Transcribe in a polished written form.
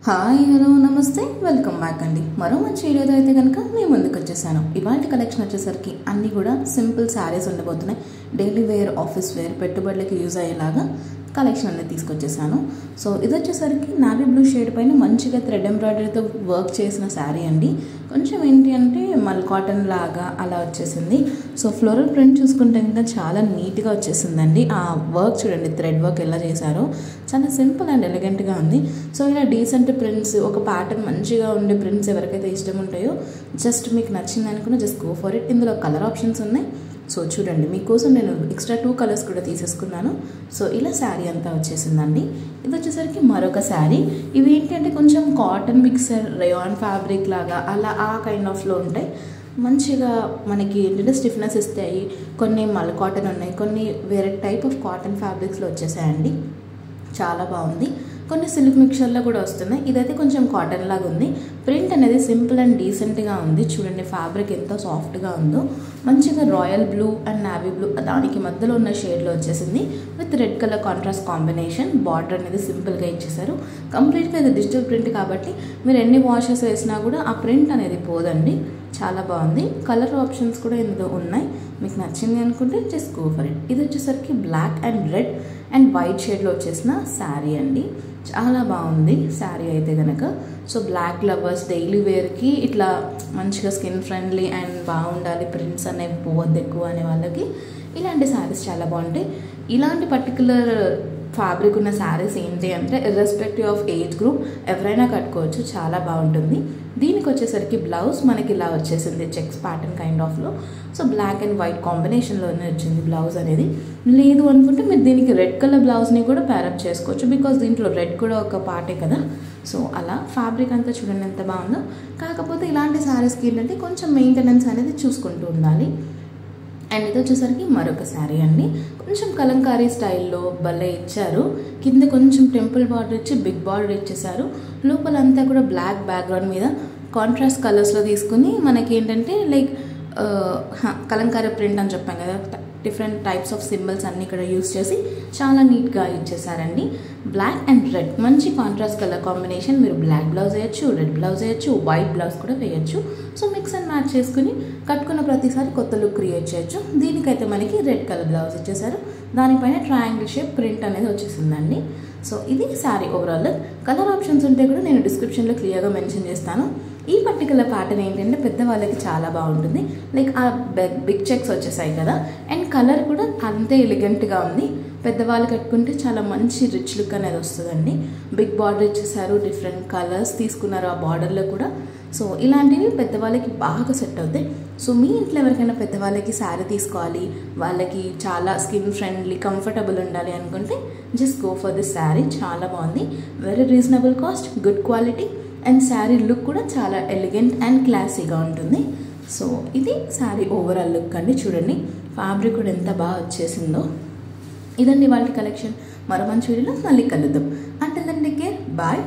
Hi hello నమస్తే welcome back అండి. మరో మంచి వీడియోతో అయితే కనుక మేము ముందుకు వచ్చేసాను. ఇవాళ కలెక్షన్ వచ్చేసరికి అన్నీ కూడా సింపుల్ శారీస్ ఉండబోతున్నాయి. డైలీ వేర్, ఆఫీస్ వేర్, పెట్టుబడులకి యూజ్ అయ్యేలాగా కలెక్షన్ అనేది తీసుకొచ్చేసాను. సో ఇది వచ్చేసరికి నావీ బ్లూ షేడ్ పైన మంచిగా థ్రెడ్ ఎంబ్రాయిడరీతో వర్క్ చేసిన శారీ అండి. కొంచెం ఏంటి అంటే మల్ కాటన్ లాగా అలా వచ్చేసింది. సో ఫ్లోరల్ ప్రింట్ చూసుకుంటే ఇంకా చాలా నీట్గా వచ్చేసిందండి. ఆ వర్క్ చూడండి, థ్రెడ్ వర్క్ ఎలా చేశారో చాలా సింపుల్ అండ్ ఎలిగెంట్గా ఉంది. సో ఇలా డీసెంట్ ప్రింట్స్, ఒక ప్యాటర్న్ మంచిగా ఉండే ప్రింట్స్ ఎవరికైతే ఇష్టం ఉంటాయో జస్ట్ మీకు నచ్చింది అనుకున్నా జస్ట్ గో ఫర్ ఇట్. ఇందులో కలర్ ఆప్షన్స్ ఉన్నాయి. సో చూడండి, మీకోసం నేను ఎక్స్ట్రా 2 కలర్స్ కూడా తీసేసుకున్నాను. సో ఇలా శారీ అంతా వచ్చేసిందండి. ఇది వచ్చేసరికి మరొక శారీ. ఇవి ఏంటంటే కొంచెం కాటన్ మిక్సర్, రేయాన్ ఫ్యాబ్రిక్ లాగా అలా ఆ కైండ్ ఆఫ్లో ఉంటాయి. మంచిగా మనకి ఏంటంటే స్టిఫ్నెస్ ఇస్తాయి. కొన్ని మల్ కాటన్ ఉన్నాయి, కొన్ని వేరే టైప్ ఆఫ్ కాటన్ ఫ్యాబ్రిక్స్లో వచ్చేసాయండి. చాలా బాగుంది. కొన్ని సిల్క్ మిక్చర్లో కూడా వస్తున్నాయి. ఇదైతే కొంచెం కాటన్ లాగా ఉంది. ప్రింట్ అనేది సింపుల్ అండ్ డీసెంట్గా ఉంది. చూడండి ఫ్యాబ్రిక్ ఎంత సాఫ్ట్గా ఉందో. మంచిగా royal blue and navy blue దానికి మధ్యలో ఉన్న షేడ్లో వచ్చేసింది with red colour contrast combination. Border అనేది సింపుల్గా ఇచ్చేసారు. కంప్లీట్గా ఇది డిజిటల్ ప్రింట్ కాబట్టి మీరు ఎన్ని వాషెస్ వేసినా కూడా ఆ ప్రింట్ అనేది పోదండి. చాలా బాగుంది. కలర్ ఆప్షన్స్ కూడా ఇందులో ఉన్నాయి. మీకు నచ్చింది అనుకుంటే జస్ట్ గో ఫర్ ఇట్. ఇది వచ్చేసరికి black and red and white షేడ్లో వచ్చేసిన శారీ అండి. చాలా బాగుంది శారీ అయితే కనుక. సో బ్లాక్ లవర్స్, డైలీ వేర్కి ఇట్లా మంచిగా స్కిన్ ఫ్రెండ్లీ అండ్ బాగుండాలి, ప్రింట్స్ అనేవి పోవద్దు ఎక్కువ అనే వాళ్ళకి ఇలాంటి శారీస్ చాలా బాగుంటాయి. ఇలాంటి పర్టికులర్ ఫ్యాబ్రిక్ ఉన్న శారీస్ ఏంటి అంటే ఇర్రెస్పెక్టివ్ ఆఫ్ ఏజ్ గ్రూప్ ఎవరైనా కట్టుకోవచ్చు, చాలా బాగుంటుంది. దీనికి వచ్చేసరికి బ్లౌజ్ మనకి ఇలా వచ్చేసింది, చెక్స్ ప్యాటర్న్ కైండ్ ఆఫ్లో. సో బ్లాక్ అండ్ వైట్ కాంబినేషన్లోనే వచ్చింది బ్లౌజ్ అనేది. లేదు అనుకుంటే మీరు దీనికి రెడ్ కలర్ బ్లౌజ్ని కూడా ప్యారప్ చేసుకోవచ్చు, బికాజ్ దీంట్లో రెడ్ కూడా ఒక పార్టే కదా. సో అలా ఫ్యాబ్రిక్ అంతా చూడండి ఎంత బాగుందో. కాకపోతే ఇలాంటి శారీస్కి ఏంటంటే కొంచెం మెయింటెనెన్స్ అనేది చూసుకుంటూ ఉండాలి. అండ్ ఇది వచ్చేసరికి మరొక శారీ అండి. కొంచెం కలంకారీ స్టైల్లో భలే ఇచ్చారు. కింద కొంచెం టెంపుల్ బార్డర్ ఇచ్చి బిగ్ బార్డర్ ఇచ్చేసారు. లోపలంతా కూడా బ్లాక్ బ్యాక్గ్రౌండ్ మీద కాంట్రాస్ట్ కలర్స్లో తీసుకుని మనకి ఏంటంటే లైక్ కలంకారీ ప్రింట్ అని చెప్పాం కదా, డిఫరెంట్ టైప్స్ ఆఫ్ సింబల్స్ అన్నీ ఇక్కడ యూస్ చేసి చాలా నీట్గా ఇచ్చేసారండి. బ్లాక్ అండ్ రెడ్ మంచి కాంట్రాస్ట్ కలర్ కాంబినేషన్. మీరు బ్లాక్ బ్లౌజ్ వేయచ్చు, రెడ్ బ్లౌజ్ వేయచ్చు, వైట్ బ్లౌజ్ కూడా వేయచ్చు. సో మిక్స్ అండ్ మ్యాచ్ చేసుకుని కట్టుకున్న ప్రతిసారి కొత్త లుక్ క్రియేట్ చేయొచ్చు. దీనికైతే మనకి రెడ్ కలర్ బ్లౌజ్ ఇచ్చేసారు. దానిపైన ట్రయాంగిల్ షేప్ ప్రింట్ అనేది వచ్చేసిందండి. సో ఇది శారీ ఓవరాల్. కలర్ ఆప్షన్స్ ఉంటే కూడా నేను డిస్క్రిప్షన్లో క్లియర్గా మెన్షన్ చేస్తాను. ఈ పర్టికులర్ ప్యాటర్న్ ఏంటంటే పెద్దవాళ్ళకి చాలా బాగుంటుంది. లైక్ ఆ బిగ్ చెక్స్ వచ్చేసాయి కదా, అండ్ కలర్ కూడా అంతే ఎలిగెంట్గా ఉంది. పెద్దవాళ్ళు కట్టుకుంటే చాలా మంచి రిచ్ లుక్ అనేది వస్తుందండి. బిగ్ బార్డర్ ఇచ్చేసారు, డిఫరెంట్ కలర్స్ తీసుకున్నారు ఆ బార్డర్లో కూడా. సో ఇలాంటివి పెద్దవాళ్ళకి బాగా సెట్ అవుతాయి. సో మీ ఇంట్లో ఎవరికైనా పెద్దవాళ్ళకి శారీ తీసుకోవాలి, వాళ్ళకి చాలా స్కిన్ ఫ్రెండ్లీ కంఫర్టబుల్ ఉండాలి అనుకుంటే just go for this sari. చాలా బాగుంది. Very reasonable cost, good quality and sari look కూడా చాలా ఎలిగెంట్ అండ్ క్లాసీగా ఉంటుంది. సో ఇది శారీ ఓవరాల్ లుక్ అండి. చూడండి ఫ్యాబ్రిక్ కూడా ఎంత బాగా వచ్చేసిందో. ఇదండి వాళ్ళ కలెక్షన్. మరో మంచి వీడియోలో మళ్ళీ కలుద్దాం. అంటే కేర్, బాయ్.